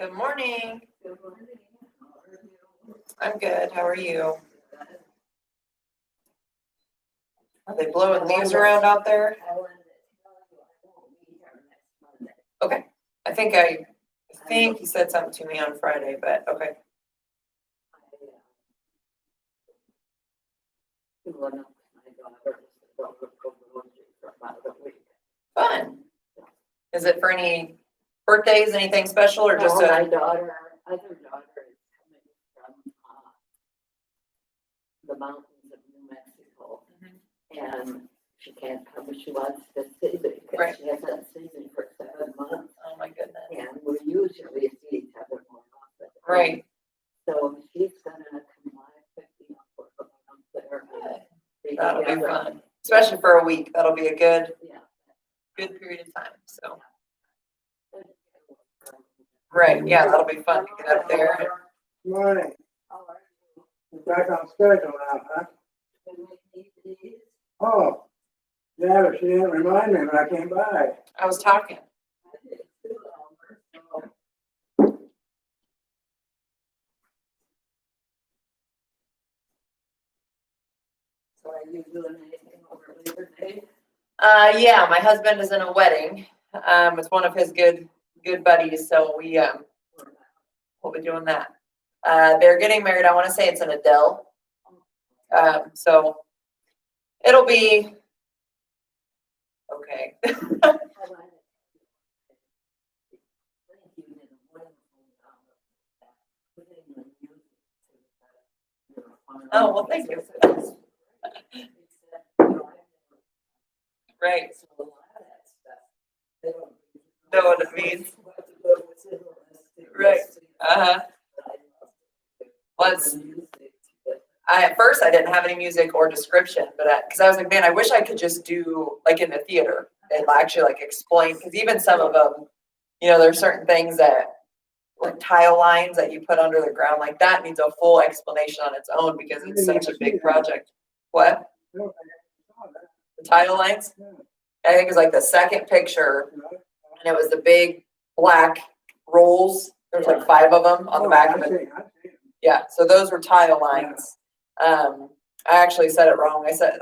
Good morning. I'm good. How are you? Are they blowing leaves around out there? Okay. I think he said something to me on Friday, but okay. Fun. Is it for any birthdays, anything special, or just my a? other daughter is coming from the mountains of New Mexico, and she can't come, but she wants to see it because Right. she hasn't seen me for 7 months, Oh my goodness. and we usually see each other more often. Right. So she's gonna come by, pick me up or come up there. and be That'll be together. fun, especially for a week. That'll be a good Yeah. period of time. So, right. Yeah, that'll be fun to get up there. Morning. How are you? You're back on schedule now, huh? Can we meet these? Oh, yeah, but she didn't remind me when I came by. I was talking. I did too, Elmer, so. So are you doing anything over Labor Day? Yeah, my husband is in a wedding. It's one of his good buddies, so we'll be doing that. They're getting married. I want to say it's in Adele. So it'll be okay. Oh, well, thank you. Right. Know what it means. Right. Well, at first I didn't have any music or description, but because I was like, man, I wish I could just do like in the theater and actually like explain, because even some of them, there's certain things that like tile lines that you put under the ground, like that needs a full explanation on its own because it's such a big project. What? The tile lines? I think it's like the second picture, and it was the big black rolls. There's like 5 of them on the back of it. Yeah, so those were tile lines. I actually said it wrong. I said,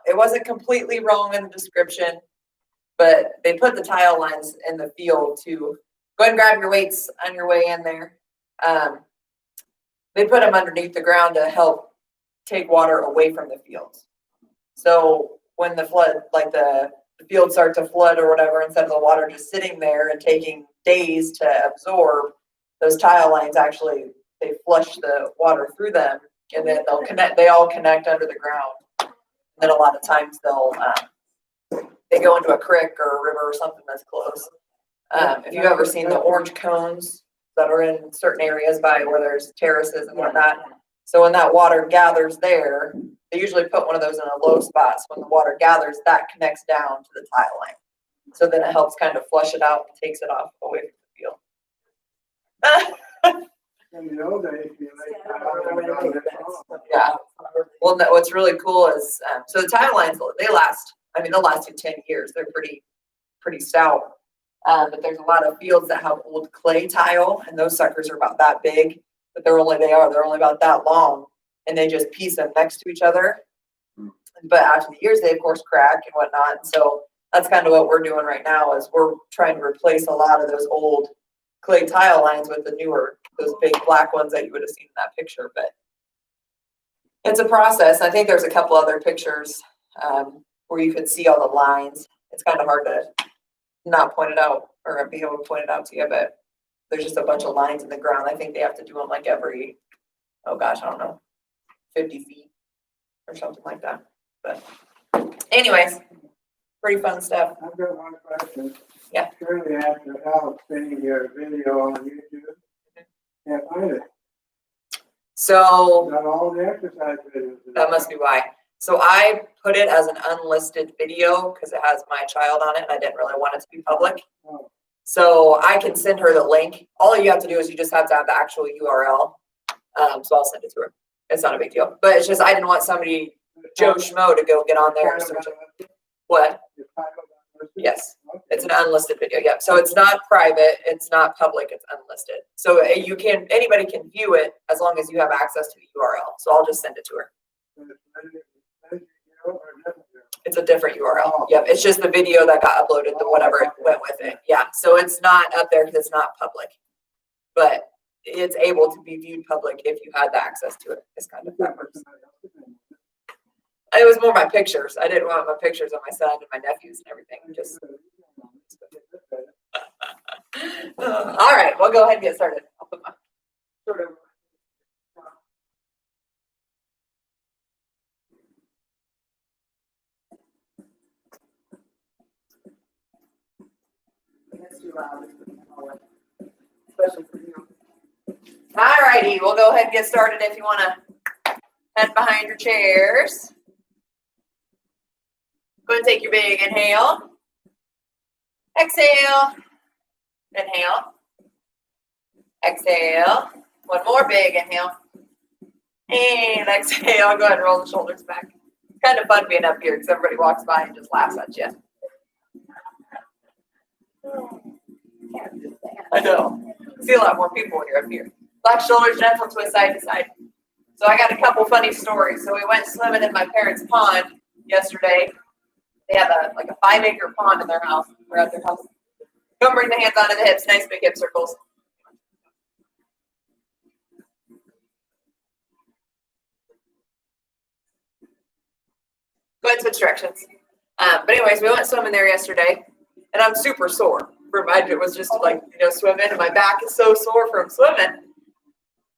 it wasn't completely wrong in the description, but they put the tile lines in the field to go ahead and grab your weights on your way in there. They put them underneath the ground to help take water away from the fields. So when the flood, like the fields start to flood or whatever, instead of the water just sitting there and taking days to absorb, those tile lines actually, they flush the water through them, and then they all connect under the ground. And then a lot of times they go into a creek or a river or something that's close. If you've ever seen the orange cones that are in certain areas by where there's terraces and whatnot, so when that water gathers there, they usually put one of those in a low spot. So when the water gathers, that connects down to the tile line. So then it helps kind of flush it out and takes it off away from the field. In the old days, you like, Yeah. Well, what's really cool is, so the tile lines, they'll last you 10 years. They're pretty stout. But there's a lot of fields that have old clay tile, and those suckers are about that big, but they're only about that long, and they just piece them next to each other. But after the years, they of course crack and whatnot. And so that's kind of what we're doing right now is we're trying to replace a lot of those old clay tile lines with the newer, those big black ones that you would have seen in that picture. But it's a process. I think there's a couple other pictures where you could see all the lines. It's kind of hard to not point it out or be able to point it out to you, but there's just a bunch of lines in the ground. I think they have to do them like every, oh gosh, I don't know, 50 feet or something like that. But anyways, pretty fun stuff. I've got one question. Yeah. Shirley asked you how seeing your video on YouTube. Can't find it. So Not all the exercise videos. that must be why. So I put it as an unlisted video because it has my child on it and I didn't really want it to be public. Oh. So I can send her the link. All you have to do is you just have to have the actual URL. So I'll send it to her. It's not a big deal. But it's just I didn't want somebody, Joe Schmo, to go get on there and search it. What? Yes, it's an unlisted video, yep. So it's not private, it's not public, it's unlisted. So anybody can view it as long as you have access to the URL. So I'll just send it to her. It's a different URL. Yep, it's just the video that got uploaded, the whatever it went with it. Yeah, so it's not up there because it's not public. But it's able to be viewed public if you had the access to it. It's kind of that works. It was more my pictures. I didn't want my pictures of my son and my nephews and everything. Just all right, we'll go ahead and get started. I'll put my short over. That's too loud. Especially for you. All righty, we'll go ahead and get started if you want to head behind your chairs. Go ahead and take your big inhale. Exhale. Inhale. Exhale. One more big inhale. And exhale. Go ahead and roll the shoulders back. It's kind of fun being up here because everybody walks by and just laughs at you. I know. You see a lot more people when you're up here. Black shoulders, gentle twist side to side. So I got a couple funny stories. So we went swimming in my parents' pond yesterday. They have a 5-acre pond in their house. We're at their house. Don't bring the hands onto the hips. Nice big hip circles. Go ahead and switch directions. But anyways, we went swimming there yesterday, and I'm super sore. It was just swimming, and my back is so sore from swimming.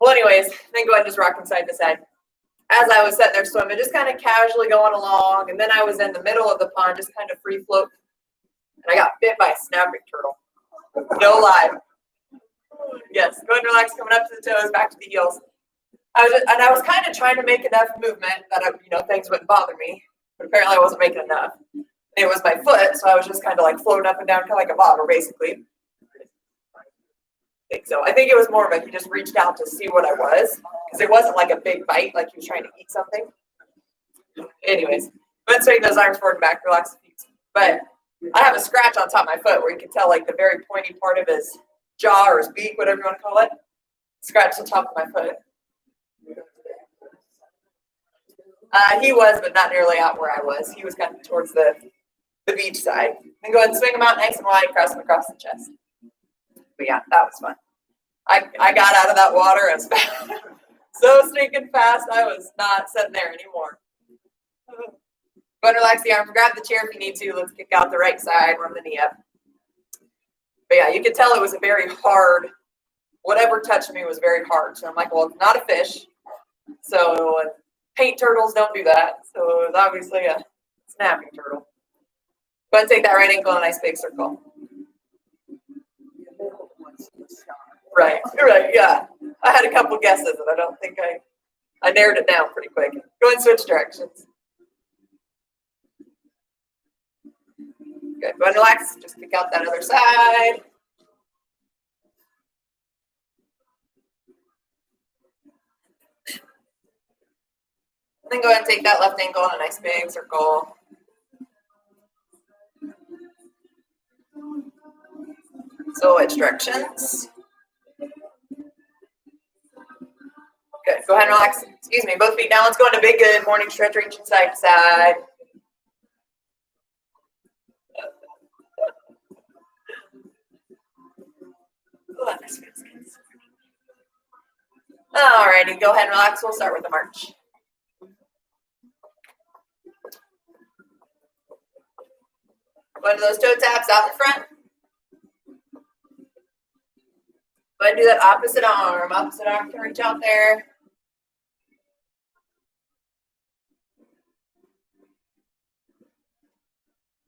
Well, anyways, then go ahead and just rock from side to side. As I was sitting there swimming, just kind of casually going along, and then I was in the middle of the pond, just kind of free float, and I got bit by a snapping turtle. No lie. Yes, go ahead and relax, coming up to the toes, back to the heels. I was kind of trying to make enough movement that things wouldn't bother me, but apparently I wasn't making enough. It was my foot, so I was just kind of floating up and down, kind of like a bobber, basically. I think it was more of he just reached out to see what I was, because it wasn't like a big bite, like he was trying to eat something. Anyways, go ahead and swing those arms forward and back, relax the feet. But I have a scratch on top of my foot where you can tell the very pointy part of his jaw or his beak, whatever you want to call it. Scratch the top of my foot. He was, but not nearly out where I was. He was kind of towards the beach side. And go ahead and swing him out nice and wide, cross him across the chest. But yeah, that was fun. I got out of that water as fast, so stinking fast. I was not sitting there anymore. Go ahead and relax the arms. Grab the chair if you need to. Let's kick out the right side, warm the knee up. But yeah, you could tell it was a very hard, whatever touched me was very hard. So I'm like, well, it's not a fish. So paint turtles don't do that. So it was obviously a snapping turtle. Go ahead and take that right ankle in a nice big circle. Right, yeah. I had a couple guesses, and I don't think I narrowed it down pretty quick. Go ahead and switch directions. Good, go ahead and relax. Just kick out that other side. And then go ahead and take that left ankle in a nice big circle. So which directions? Good. Go ahead and relax. Excuse me. Both feet down. Let's go into big good morning stretch, reaching side to side. All righty. Go ahead and relax. We'll start with the march. Go into those toe taps out in front. Go ahead and do that opposite arm. Opposite arm can reach out there.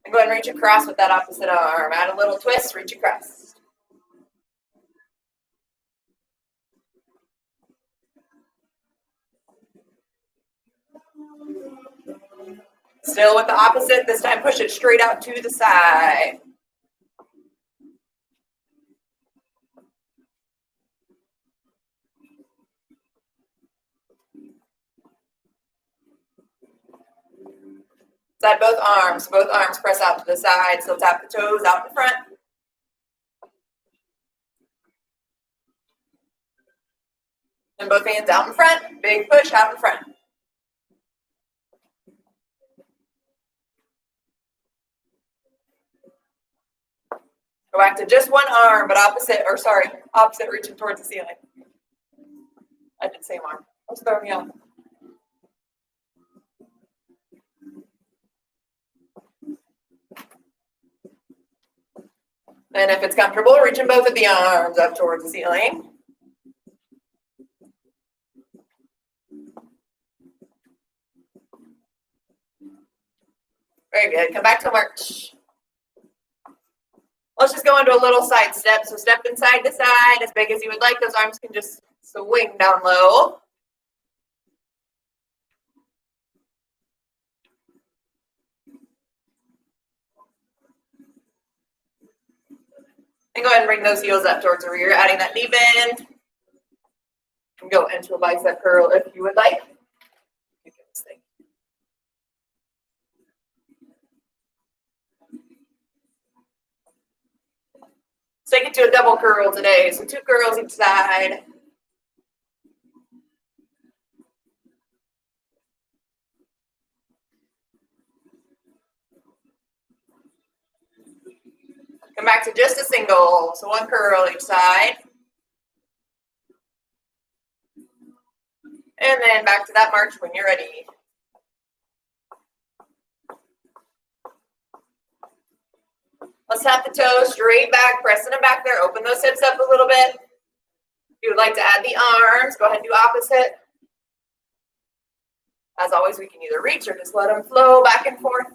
And go ahead and reach across with that opposite arm. Add a little twist, reach across. Still with the opposite. This time push it straight out to the side. Side both arms press out to the side, so tap the toes out in front. And both hands out in front, big push out in front. Go back to just one arm, but opposite reaching towards the ceiling. I did same arm. Let's throw me off. And if it's comfortable, reaching both of the arms up towards the ceiling. Very good. Come back to march. Let's just go into a little side step. So stepping side to side as big as you would like. Those arms can just swing down low. And go ahead and bring those heels up towards the rear, adding that knee bend. And go into a bicep curl if you would like. Let's take it to a double curl today. So 2 curls each side. Come back to just a single. So 1 curl each side. And then back to that march when you're ready. Let's tap the toes straight back, pressing them back there. Open those hips up a little bit. If you would like to add the arms, go ahead and do opposite. As always, we can either reach or just let them flow back and forth.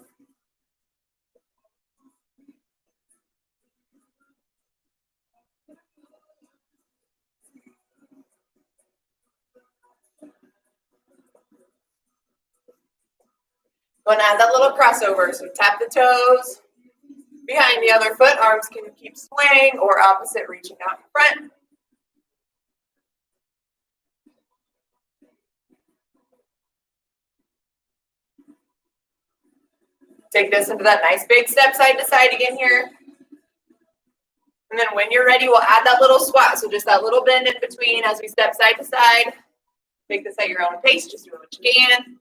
Go and add that little crossover. So tap the toes behind the other foot. Arms can keep swaying or opposite, reaching out in front. Take this into that nice big step side to side again here. And then when you're ready, we'll add that little squat. So just that little bend in between as we step side to side. Take this at your own pace, just do what you can.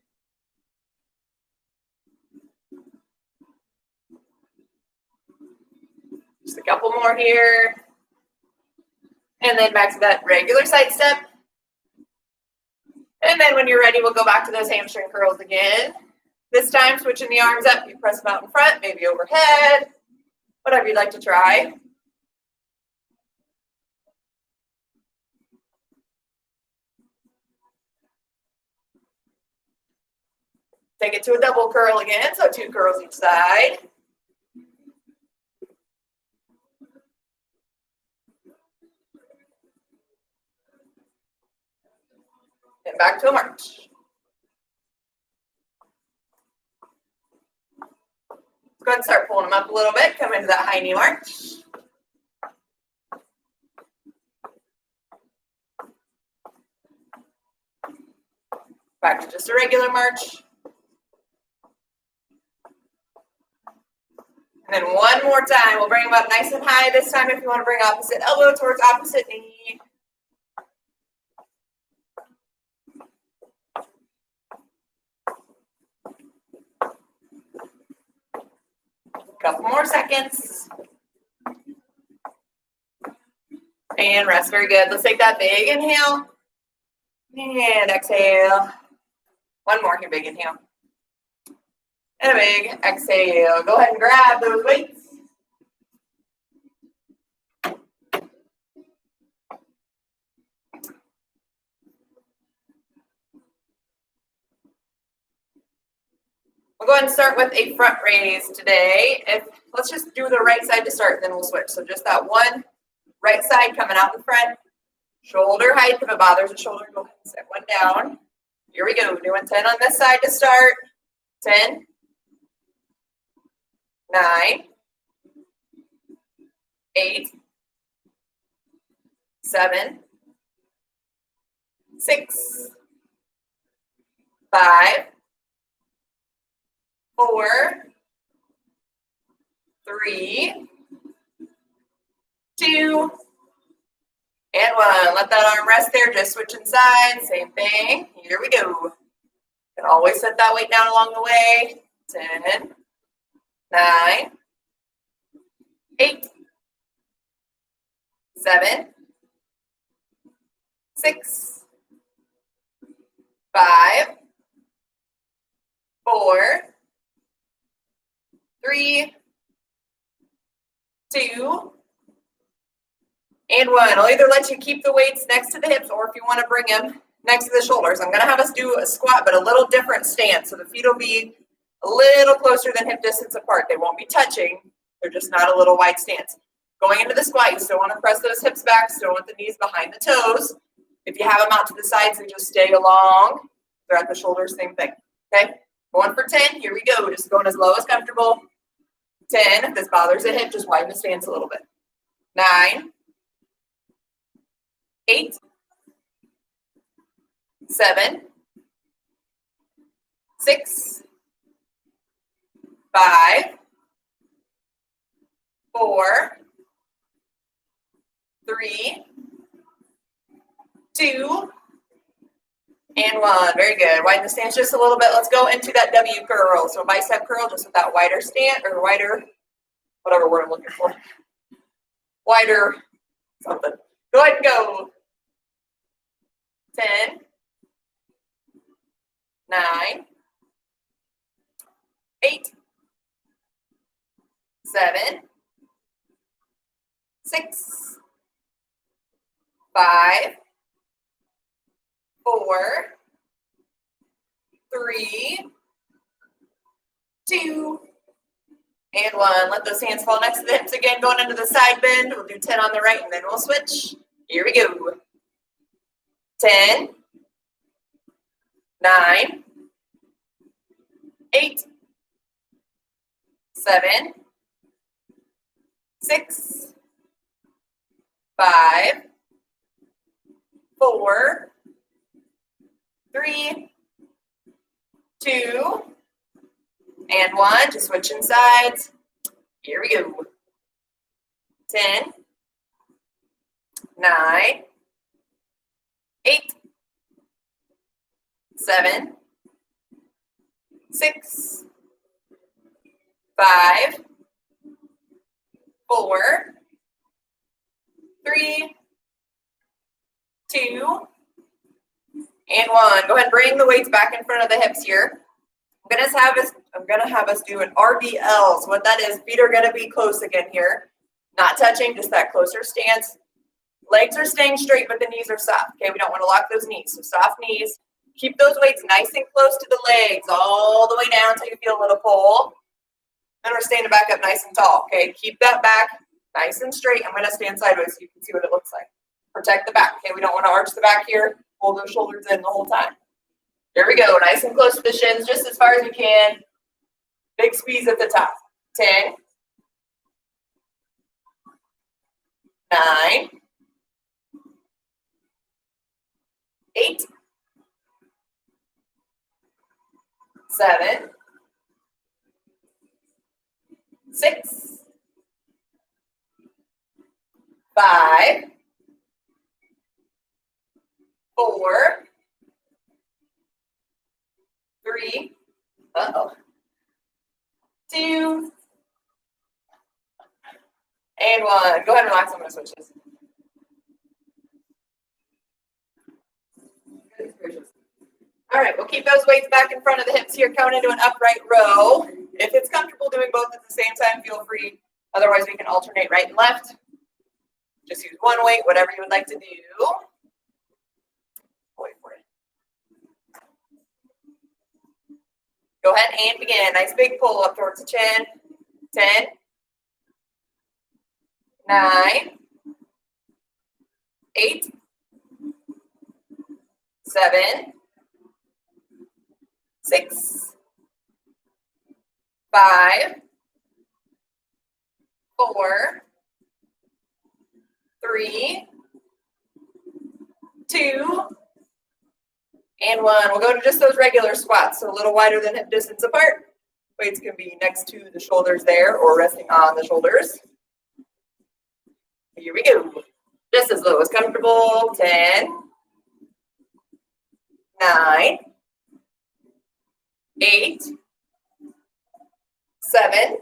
Just a couple more here. And then back to that regular side step. And then when you're ready, we'll go back to those hamstring curls again. This time, switching the arms up, you press them out in front, maybe overhead, whatever you'd like to try. Take it to a double curl again, so 2 curls each side. And back to a march. Go ahead and start pulling them up a little bit. Come into that high knee march. Back to just a regular march. And then one more time. We'll bring them up nice and high. This time, if you want to bring opposite elbow towards opposite knee. Couple more seconds. And rest. Very good. Let's take that big inhale. And exhale. One more here, big inhale. And a big exhale. Go ahead and grab those weights. We'll go ahead and start with a front raise today. Let's just do the right side to start, then we'll switch. So just that one right side coming out in front. Shoulder height. If it bothers the shoulder, go ahead and set one down. Here we go. Doing 10 on this side to start. 10, 9, 8, 7, 6, 5, 4, 3, 2, and 1. Let that arm rest there. Just switching sides. Same thing. Here we go. You can always set that weight down along the way. 10, 9, 8, 7, 6, 5, 4, 3, 2, and 1. I'll either let you keep the weights next to the hips, or if you want to bring them next to the shoulders. I'm going to have us do a squat, but a little different stance. So the feet will be a little closer than hip distance apart. They won't be touching. They're just not a little wide stance. Going into the squat, you still want to press those hips back. Still want the knees behind the toes. If you have them out to the sides, they just stay along. They're at the shoulders, same thing. Okay? Going for 10. Here we go. Just going as low as comfortable. 10. If this bothers a hip, just widen the stance a little bit. 9, 8, 7, 6, 5, 4, 3, 2, and 1. Very good. Widen the stance just a little bit. Let's go into that W curl. So bicep curl, just with that wider stance, or wider, whatever word I'm looking for. Wider something. Go ahead and go. 10, 9, 8, 7, 6, 5, 4, 3, 2, and 1. Let those hands fall next to the hips again, going into the side bend. We'll do 10 on the right, and then we'll switch. Here we go. 10, 9, 8, 7, 6, 5, 4, 3, 2, and 1. Just switching sides. Here we go. 10, 9, 8, 7, 6, 5, 4, 3, 2, and 1. Go ahead and bring the weights back in front of the hips here. I'm gonna have us do an RDL. So what that is, feet are gonna be close again here. Not touching, just that closer stance. Legs are staying straight, but the knees are soft. Okay, we don't want to lock those knees. So soft knees. Keep those weights nice and close to the legs, all the way down until you feel a little pull. Then we're standing back up nice and tall. Okay, keep that back nice and straight. I'm gonna stand sideways so you can see what it looks like. Protect the back. Okay, we don't want to arch the back here. Hold those shoulders in the whole time. There we go. Nice and close to the shins, just as far as you can. Big squeeze at the top. 10, 9, 8, 7, 6, 5, 4, 3, 2, and 1. Go ahead and relax. I'm going to switch this. All right, we'll keep those weights back in front of the hips here, coming into an upright row. If it's comfortable doing both at the same time, feel free. Otherwise, we can alternate right and left. Just use one weight, whatever you would like to do. Wait for it. Go ahead and begin. Nice big pull up towards the chin. 10, 9, 8, 7, 6, 5, 4, 3, 2, and 1. We'll go to just those regular squats, so a little wider than hip distance apart. Weights can be next to the shoulders there or resting on the shoulders. Here we go. Just as low as comfortable. 10, 9, 8, 7,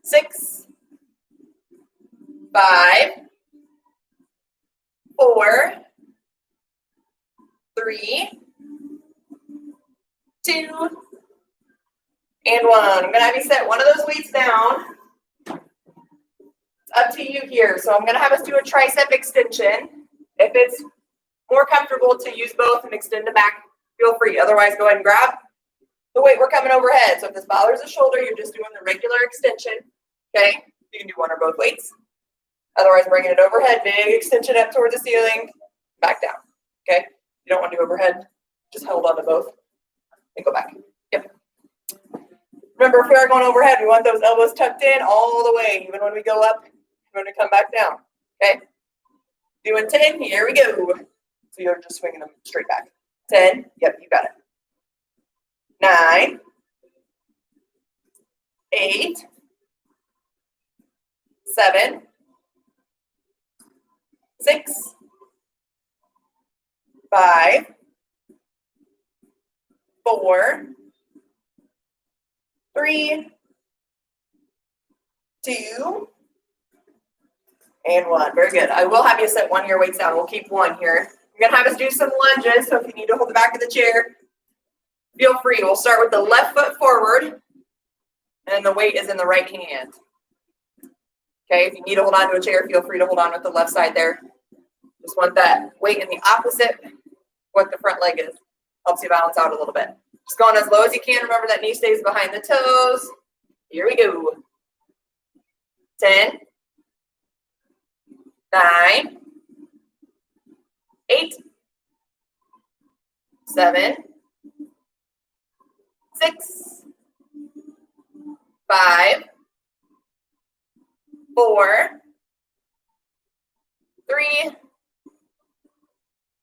6, 5, 4, 3, 2, and 1. I'm gonna have you set one of those weights down. It's up to you here. So I'm gonna have us do a tricep extension. If it's more comfortable to use both and extend the back, feel free. Otherwise, go ahead and grab the weight we're coming overhead. So if this bothers the shoulder, you're just doing the regular extension. Okay, you can do one or both weights. Otherwise, bringing it overhead, big extension up towards the ceiling, back down. Okay, you don't want to do overhead, just hold on to both and go back. Yep. Remember, if we are going overhead, we want those elbows tucked in all the way, even when we go up, when we come back down. Okay, doing 10, here we go. So you're just swinging them straight back. 10, yep, you got it. 9, 8, 7, 6, 5, 4, 3, 2, and 1. Very good. I will have you set one of your weights down. We'll keep one here. I'm going to have us do some lunges, so if you need to hold the back of the chair, feel free. We'll start with the left foot forward, and the weight is in the right hand. Okay, if you need to hold on to a chair, feel free to hold on with the left side there. Just want that weight in the opposite what the front leg is. Helps you balance out a little bit. Just going as low as you can. Remember that knee stays behind the toes. Here we go. 10, 9, 8, 7, 6, 5, 4, 3,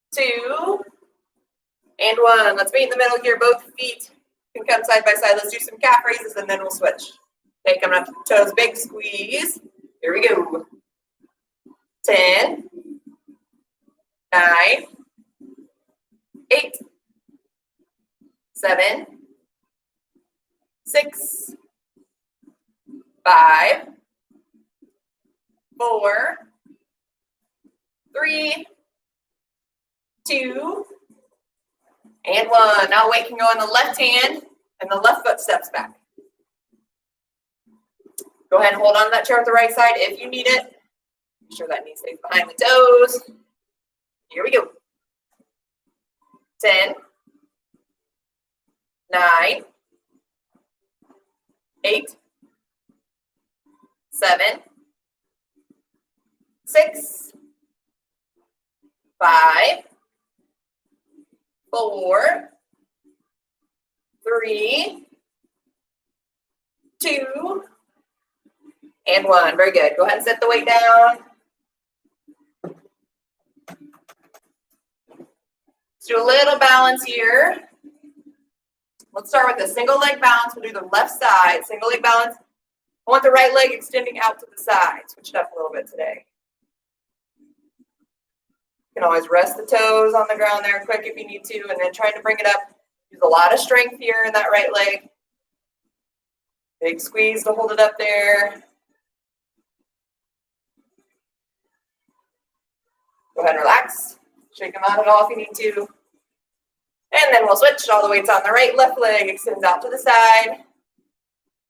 2, and 1. Let's meet in the middle here. Both feet can come side by side. Let's do some calf raises and then we'll switch. Okay, coming up to the toes, big squeeze. Here we go. 10, 9, 8, 7, 6, 5, 4, 3, 2, and 1. Now weight can go on the left hand and the left foot steps back. Go ahead and hold on to that chair with the right side if you need it. Make sure that knee stays behind the toes. Here we go. 10, 9, 8, 7, 6, 5, 4, 3, 2, and 1. Very good. Go ahead and set the weight down. Let's do a little balance here. Let's start with a single leg balance. We'll do the left side. Single leg balance. I want the right leg extending out to the side. Switch it up a little bit today. You can always rest the toes on the ground there quick if you need to, and then trying to bring it up. Use a lot of strength here in that right leg. Big squeeze to hold it up there. Go ahead and relax. Shake them out at all if you need to. And then we'll switch. All the weights on the right. Left leg extends out to the side.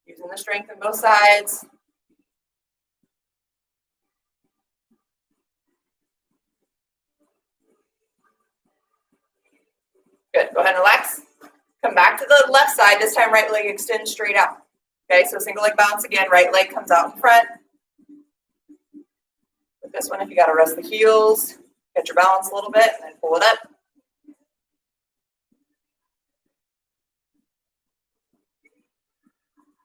Using the strength on both sides. Good. Go ahead and relax. Come back to the left side. This time, right leg extends straight out. Okay, so single leg bounce again. Right leg comes out in front. With this one, if you got to rest the heels, get your balance a little bit, and then pull it up.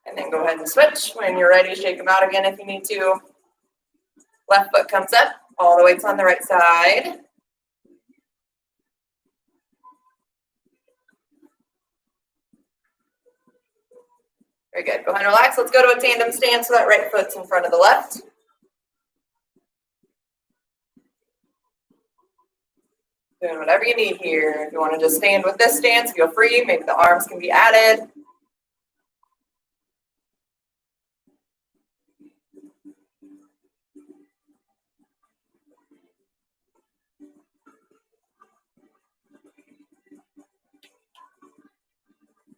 And then go ahead and switch. When you're ready, shake them out again if you need to. Left foot comes up. All the weight's on the right side. Very good. Go ahead and relax. Let's go to a tandem stand so that right foot's in front of the left. Doing whatever you need here. If you want to just stand with this stance, feel free. Maybe the arms can be added.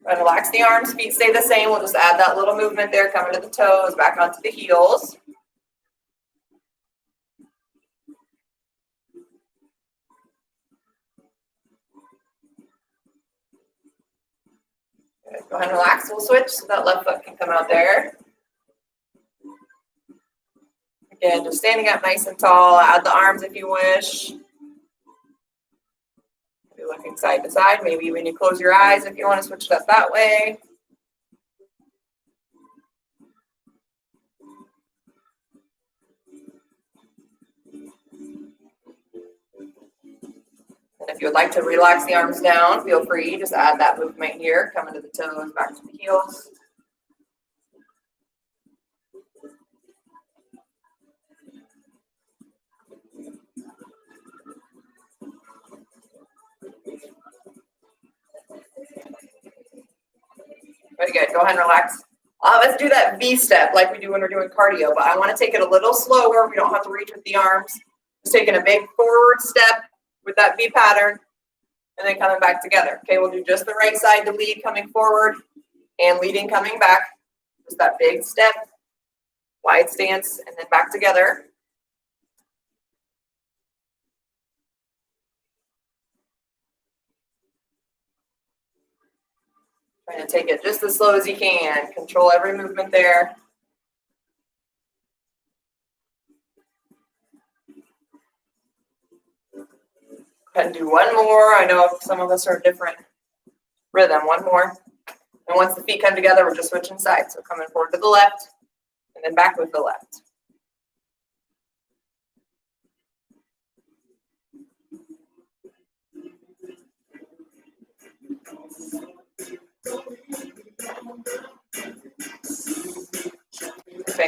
And relax the arms, feet stay the same. We'll just add that little movement there, coming to the toes, back onto the heels. Good. Go ahead and relax. We'll switch so that left foot can come out there. Again, just standing up nice and tall. Add the arms if you wish. Maybe looking side to side. Maybe when you close your eyes if you want to switch it up that way. And if you would like to relax the arms down, feel free. Just add that movement here, coming to the toes, back to the heels. Very good. Go ahead and relax. Let's do that V step like we do when we're doing cardio, but I want to take it a little slower. We don't have to reach with the arms. Just taking a big forward step with that V pattern and then coming back together. Okay, we'll do just the right side to lead, coming forward and leading, coming back. Just that big step, wide stance, and then back together. Trying to take it just as slow as you can. Control every movement there. Go ahead and do one more. I know some of us are different rhythm. One more. And once the feet come together, we're just switching sides. So coming forward to the left and then back with the left.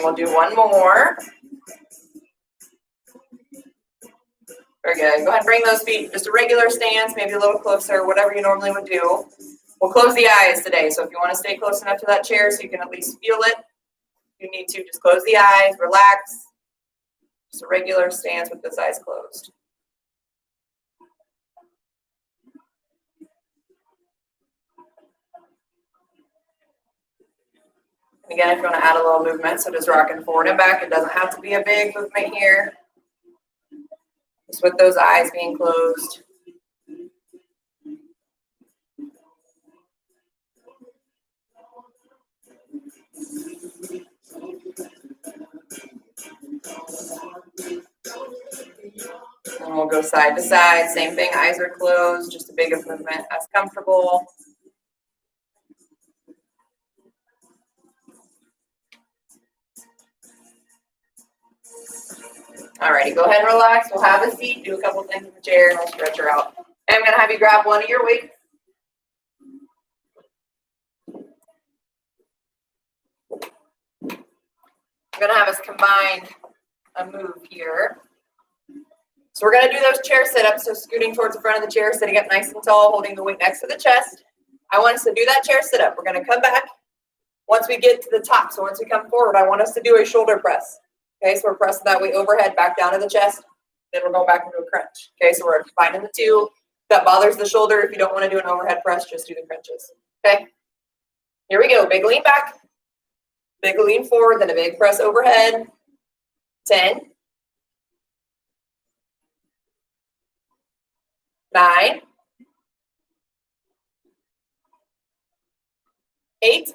We'll do one more. Very good. Go ahead and bring those feet just a regular stance, maybe a little closer, whatever you normally would do. We'll close the eyes today, so if you want to stay close enough to that chair so you can at least feel it, if you need to, just close the eyes, relax. Just a regular stance with those eyes closed. Again, if you want to add a little movement, so just rocking forward and back. It doesn't have to be a big movement here. Just with those eyes being closed. And we'll go side to side. Same thing, eyes are closed, just a big movement as comfortable. Alrighty, go ahead and relax. We'll have a seat, do a couple things in the chair, and we'll stretch her out. And I'm going to have you grab one of your weights. I'm going to have us combine a move here. So we're going to do those chair sit-ups, so scooting towards the front of the chair, sitting up nice and tall, holding the weight next to the chest. I want us to do that chair sit-up. We're going to come back once we get to the top. So once we come forward, I want us to do a shoulder press. Okay, so we're pressing that weight overhead, back down to the chest. Then we're going back into a crunch. Okay, so we're combining the two. If that bothers the shoulder, if you don't want to do an overhead press, just do the crunches. Okay, here we go. Big lean back. Big lean forward, then a big press overhead. 10. 9. 8.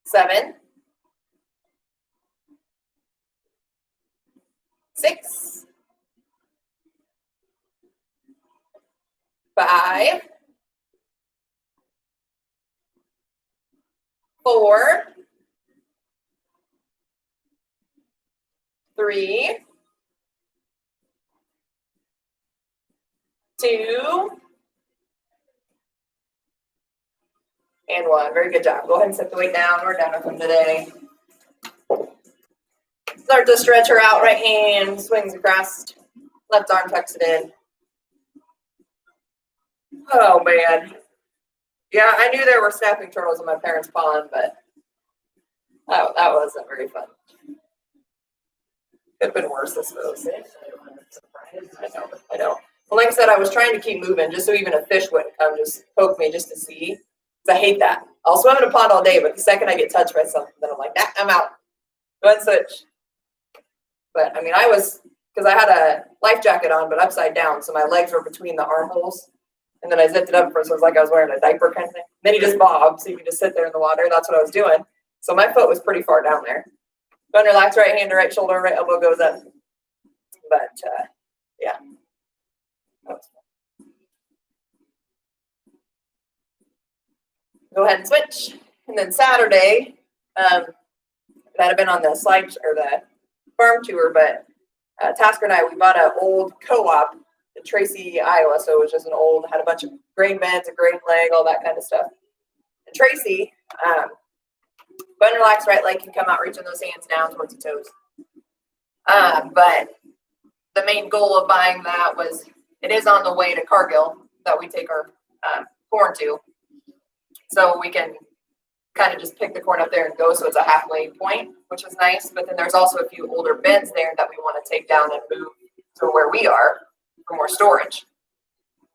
7. 6. 5. 4. 3. 2. And 1. Very good job. Go ahead and set the weight down. We're done with them today. Start to stretch her out. Right hand swings across. Left arm tucks it in. Oh, man. Yeah, I knew there were snapping turtles in my parents' pond, but that wasn't very fun. Could have been worse, I suppose. I know. Well, like I said, I was trying to keep moving just so even a fish wouldn't come just poke me just to see. 'Cause I hate that. I'll swim in a pond all day, but the second I get touched by something, then I'm like, nah, I'm out. Go ahead and switch. But I mean, because I had a life jacket on, but upside down, so my legs were between the armholes. And then I zipped it up first, so it was like I was wearing a diaper kind of thing. Then you just bob, so you can just sit there in the water. That's what I was doing. So my foot was pretty far down there. Go and relax, right hand to right shoulder, right elbow goes up. But yeah. That was fun. Go ahead and switch. And then Saturday, that had been on the slide or the farm tour, but Tasker and I, we bought an old co-op in Tracy, Iowa. So it was just had a bunch of grain beds, a grain leg, all that kind of stuff. And Tracy, go and relax, right leg can come out, reaching those hands down towards the toes. But the main goal of buying that was, it is on the way to Cargill that we take our corn to. So we can kind of just pick the corn up there and go. So it's a halfway point, which is nice. But then there's also a few older bins there that we want to take down and move to where we are for more storage.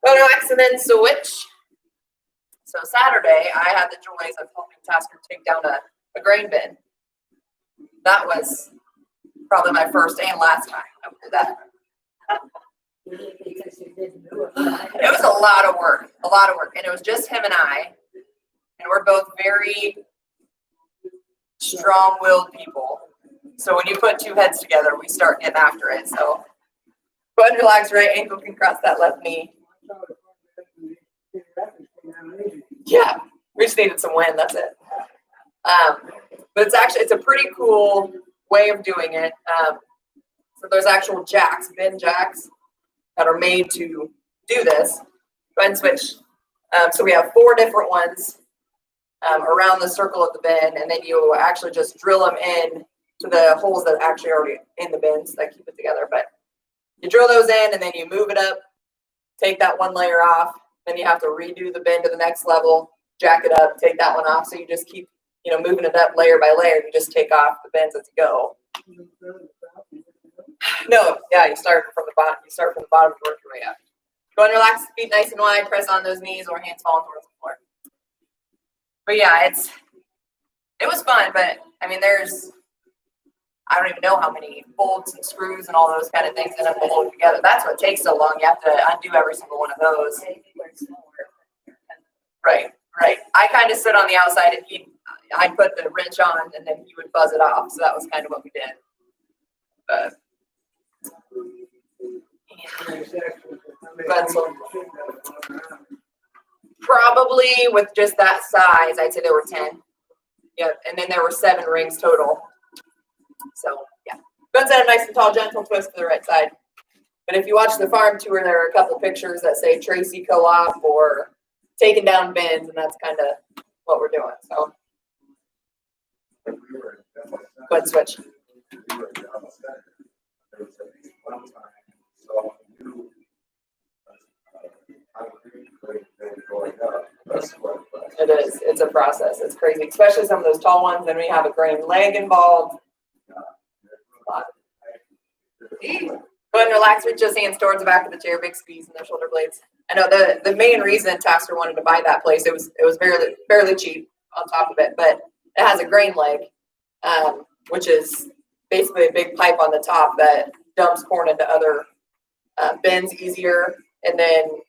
Go to relax and then switch. So Saturday, I had the joys of helping Tasker take down a grain bin. That was probably my first and last time I did that. Because you didn't do it. Right? It was a lot of work, and it was just him and I, and we're both very strong-willed people. So when you put two heads together, we start getting after it. So go ahead and relax, right ankle can cross that left knee. Yeah, we just needed some wind, that's it. But it's a pretty cool way of doing it. So there's actual jacks, bin jacks, that are made to do this. Go ahead and switch. So we have 4 different ones around the circle of the bin, and then you actually just drill them in to the holes that are actually already in the bins that keep it together. But you drill those in, and then you move it up, take that one layer off, then you have to redo the bin to the next level, jack it up, take that one off. So you just keep, moving it up layer by layer. You just take off the bins as you go. No, yeah, you start from the bottom. You start from the bottom and work your way up. Go and relax, feet nice and wide, press on those knees or hands falling towards the floor. But yeah, it was fun, but I mean, I don't even know how many bolts and screws and all those kind of things in them to hold together. That's what takes so long. You have to undo every single one of those. Right. I kind of stood on the outside and I'd put the wrench on and then he would buzz it off. So that was kind of what we did. But probably with just that size, I'd say there were 10. Yeah, and then there were 7 rings total. So yeah, guns at a nice and tall, gentle twist to the right side. But if you watch the farm tour, there are a couple pictures that say Tracy Co-op or taking down bins, and that's kind of what we're doing. So go ahead and switch. It is. It's a process. It's crazy, especially some of those tall ones. Then we have a grain leg involved. Go ahead and relax. Reach those hands towards the back of the chair. Big squeeze in their shoulder blades. I know the main reason Tasker wanted to buy that place, it was fairly cheap on top of it, but it has a grain leg, which is basically a big pipe on the top that dumps corn into other bins easier. And then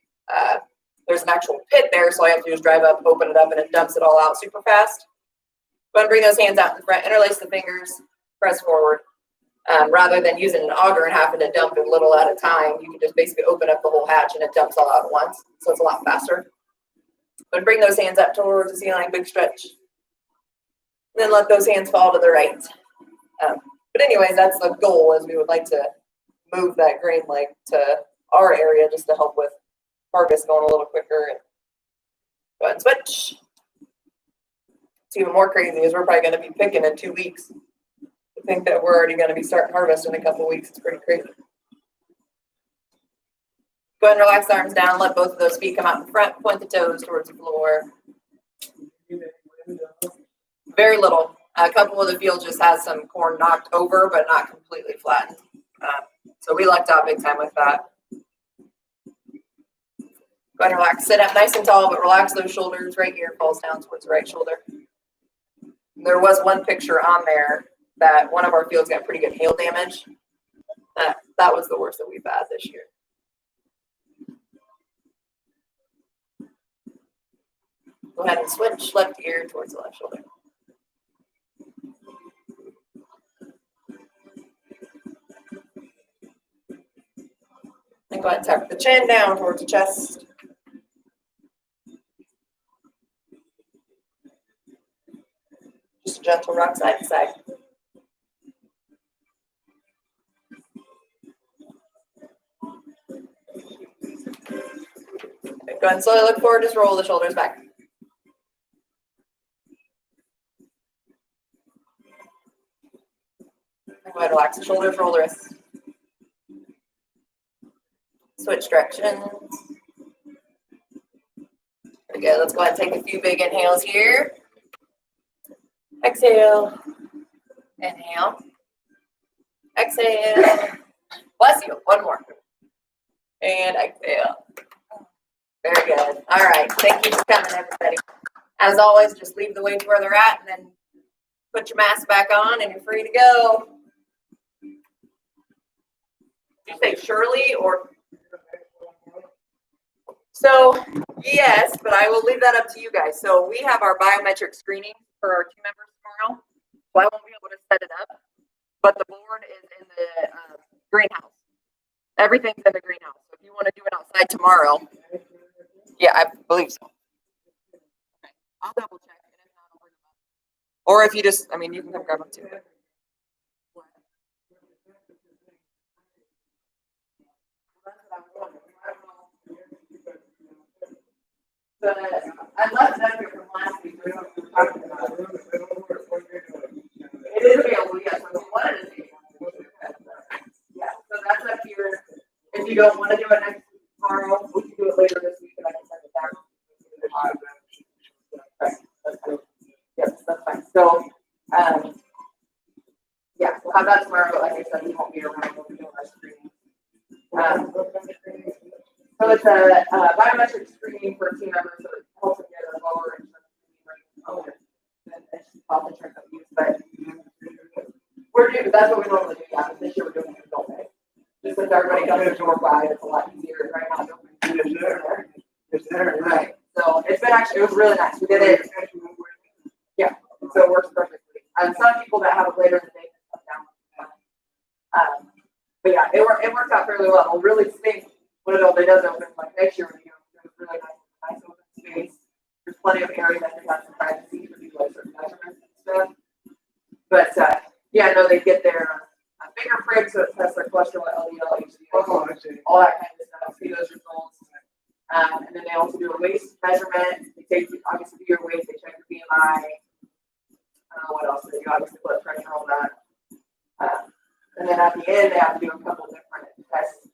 there's an actual pit there, so all you have to do is drive up, open it up, and it dumps it all out super fast. Go ahead and bring those hands out in front, interlace the fingers, press forward. Rather than using an auger and having to dump a little at a time, you can just basically open up the whole hatch and it dumps all out at once. So it's a lot faster. But bring those hands up towards the ceiling, big stretch. And then let those hands fall to the right. But anyways, that's the goal, is we would like to move that grain leg to our area just to help with harvest going a little quicker. And go ahead and switch. What's even more crazy is we're probably gonna be picking in 2 weeks. To think that we're already gonna be starting harvest in a couple weeks, it's pretty crazy. Go ahead and relax the arms down, let both of those feet come out in front, point the toes towards the floor. Very little. A couple of the fields just has some corn knocked over, but not completely flattened. So we lucked out big time with that. Go ahead and relax. Sit up nice and tall, but relax those shoulders. Right ear falls down towards the right shoulder. There was one picture on there that one of our fields got pretty good hail damage. That was the worst that we've had this year. Go ahead and switch left ear towards the left shoulder. And go ahead and tuck the chin down towards the chest. Just a gentle rock side to side. Okay, go ahead and slowly look forward, just roll the shoulders back. Go ahead, relax the shoulders, roll the wrists. Switch directions. Very good. Let's go ahead and take a few big inhales here. Exhale. Inhale. Exhale. Bless you. One more. And exhale. Very good. All right. Thank you for coming, everybody. As always, just leave the weights where they're at and then put your mask back on and you're free to go. Did you say Shirley or? So, yes, but I will leave that up to you guys. So we have our biometric screening for our team members tomorrow. So I won't be able to set it up, but the board is in the greenhouse. Everything's in the greenhouse. So if you want to do it outside tomorrow, yeah, I believe so. Okay. I'll double check. And if not, I'll bring them up. Or if you just, I mean, you can come grab them too. But I left that here from last week. We were talking about it. It is available, yes. So we wanted to see. Yeah, so that's up here. If you don't want to do it next tomorrow, we can do it later this week and I can send it down. Right, that's fine. Yes, that's fine. So, yeah, we'll have that tomorrow, but like I said, we won't be around. We'll be doing our screening. So it's a biometric screening for team members, so it helps them get a lower insurance health insurance abuse. But we're doing, that's what we normally do. Yeah, but this year we're doing it adult day. Just since everybody comes to door by, it's a lot easier right now. It's there. Right. So it's been actually, it was really nice. We did it. Yeah. So it works perfectly. Some people that have it later in the day can come down. But yeah, it worked out fairly well. We'll really think when it does open, like next year, you know, it was really nice open space. There's plenty of area that they have some privacy for people like certain measurements and stuff. But yeah, no, they get their finger prick, so it tests their cholesterol, LDL, HDL, all that kind of stuff. See those results. And then they also do a waist measurement. They take obviously do your weight, they check your BMI. What else they do? Obviously blood pressure, all that. And then at the end, they have to do a couple different tests.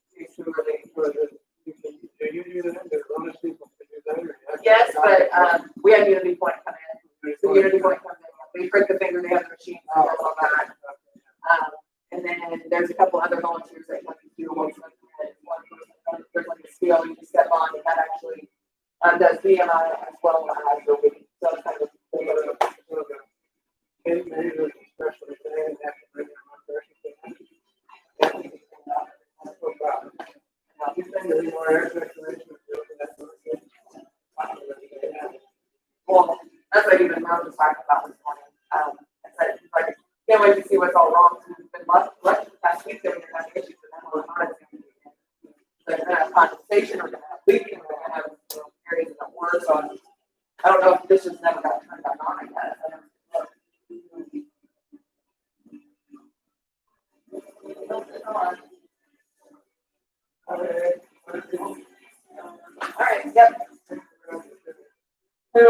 Yes, but we had Unity Point come in. So Unity Point comes in. They prick the finger, they have the machine, all that. And then there's a couple other volunteers that come and do one. There's like a scale you can step on, and that actually does BMI as well as the weight. So it's kind of well, that's what even Merle was talking about this morning. I said, like, can't wait to see what's all wrong. We've been lucky the past week that we're going to have issues with that. So we're going to have condensation, we're going to have leaking, we're going to have areas that work. So I don't know if this just never got turned back on, I guess. All right, yep. Who?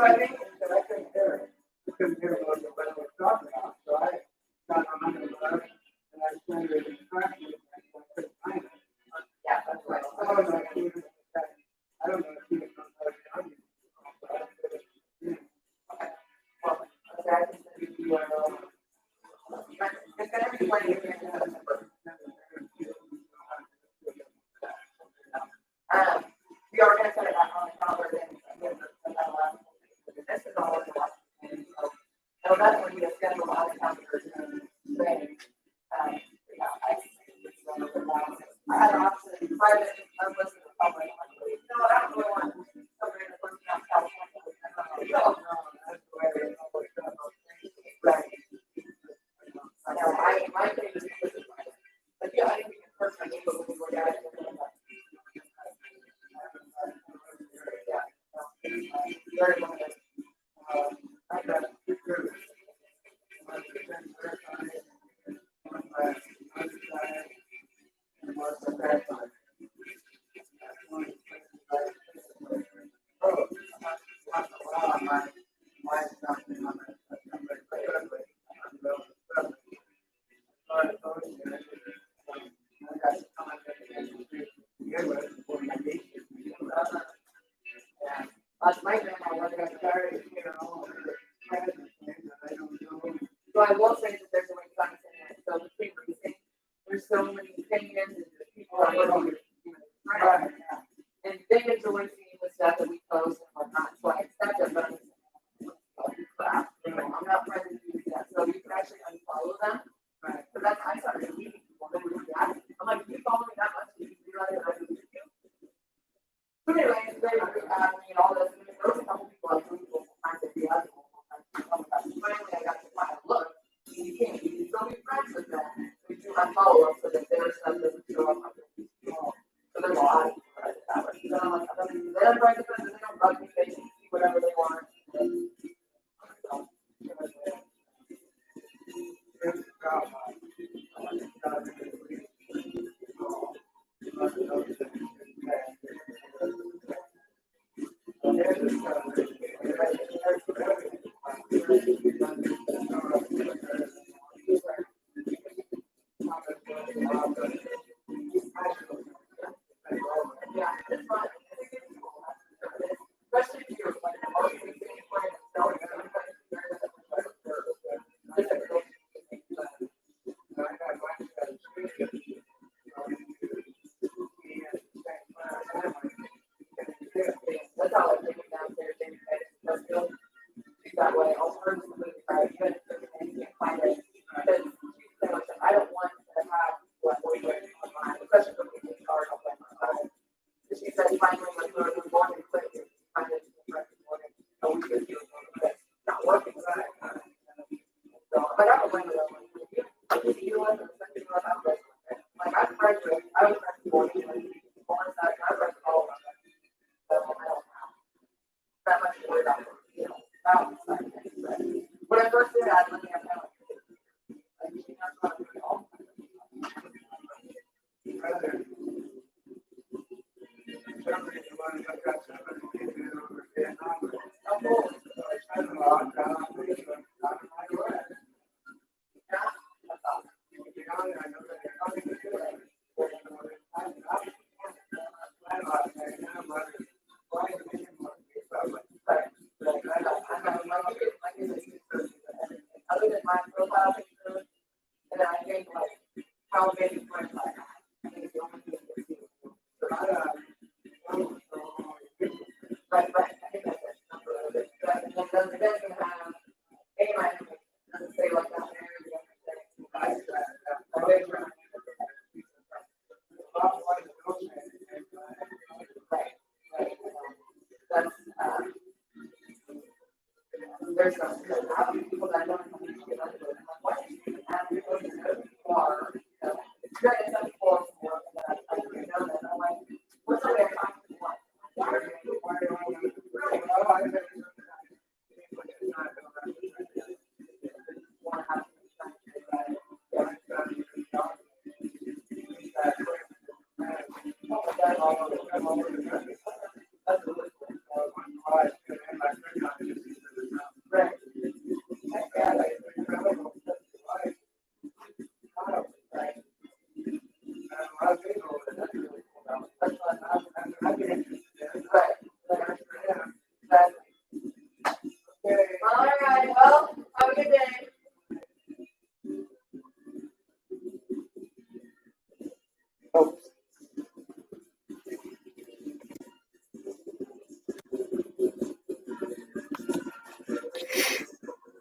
So I think that I couldn't hear it. I couldn't hear what I was talking about, so I got on the bus and I sent it in practice and I couldn't find it. Yeah, that's right. I don't know if you I don't know if you can on you. Well, okay, I can send you the URL. It's gonna be like you're gonna have a number. We are gonna set it back on the calendar then. This is all in Washington, so it'll definitely be a schedule on the calendar and then, yeah, I had an option, private, unlisted, or public. No, I don't really want somebody to put me on California. No, that's the way it always goes. Right. I know, my thing is, but yeah, I think we can personally, but we were guys. Very limited. I got My grandma was gonna start, so I will say that there's a way to find it, so between racing, there's so many opinions and people are working. Right. And they enjoy seeing the stuff that we post and whatnot, so I accept it, but I'm crap, I'm not trying to do that, so you can actually unfollow them. Right. So that's, I started meeting people, they were like, I'm like, you follow me that much, you realize that I do you. So anyway, they were asking me all this, and there was a couple people I think will find it valuable. Finally, I got to find a look, you can't, you can still be friends with them, but you unfollow them so that their stuff doesn't show up on your people. So there's a lot of people that do that, but then I'm like, they don't write the friends, they don't bug me, they can see whatever they want. Yeah, it's fun. Especially if you're like, oh, you're getting friends, so it's that's how I take it downstairs, that's good. That way, I'll turn to the side, even if you can't find it. Because I don't want to have what we're doing online, especially when we get started on that. She said, finally, like, we're going to quit it, find it, morning, a week or two, but it's not working. So, but I don't blame it, you know what, like, I'm friends with, I was friends with morning, like, morning, I friends with all of them. So, I don't have that much to worry about, you know, about but when I first did that, I didn't have that. Like, you know, I'm not doing it all. Other than my profile picture, and I think like how many friends I have. I think the only thing is right, I think that's the number of it. But it doesn't have any of my information. It doesn't say like that. Right. That's there's some people that don't get under it. Why do you have to go to the bar? It's great to have people that I know that I'm like, what's the way I'm talking to one? Why are you want to have right, well,